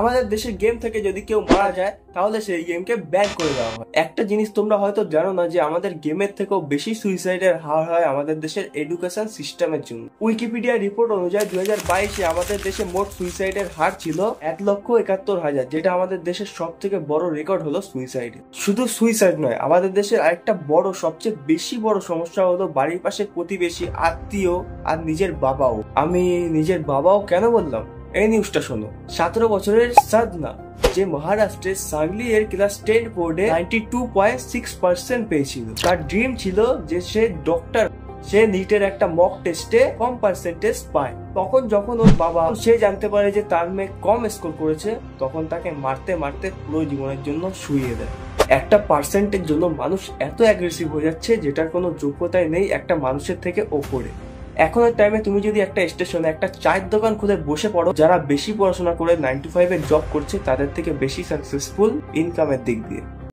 আমাদের দেশের গেম থেকে যদি কেউ মারা যায় তাহলে সেই গেমকে ব্যান করে দেওয়া হয়। একটা জিনিস তোমরা হয়তো জানো না যে আমাদের গেমের থেকেও বেশি সুইসাইডের হার হয় আমাদের দেশের এডুকেশন সিস্টেমের জন্য। উইকিপিডিয়া রিপোর্ট অনুযায়ী 2022-এ আমাদের দেশে মোট সুইসাইডের হার ছিল 1,71,000, যেটা আমাদের দেশের সব থেকে বড় রেকর্ড হলো সুইসাইড। শুধু সুইসাইড নয়, আমাদের দেশের আরেকটা বড়, সবচেয়ে বেশি বড় সমস্যা হলো বাড়ির পাশে প্রতিবেশী, আত্মীয় আর নিজের বাবাও। আমি নিজের বাবাও কেন বললাম, এই নিউজটা শোনো। 17 বছরের সাধনা, যে মহারাষ্ট্রের সাংলি এর ক্লাস 10 বোর্ডে 92.6% পেয়েছিল। তার ড্রিম ছিল যে সে ডক্টর। সে নিটের একটা মক টেস্টে কম পার্সেন্টেজ পায়। তখন যখন ওর বাবা সে জানতে পারে যে তার মেয়ে কম স্কোর করেছে, তখন তাকে মারতে মারতে পুরো জীবনের জন্য শুইয়ে দেয়। একটা পার্সেন্টের জন্য মানুষ এত অ্যাগ্রেসিভ হয়ে যাচ্ছে যেটার কোনো যোগ্যতাই নেই একটা মানুষের থেকে ওপরে। এখনের টাইমে তুমি যদি একটা স্টেশনে একটা চায়ের দোকান খুলে বসে পড়ো, যারা বেশি পড়াশোনা করে 9 to 5 এর জব করছে তাদের থেকে বেশি সাকসেসফুল ইনকামের দিক দিয়ে।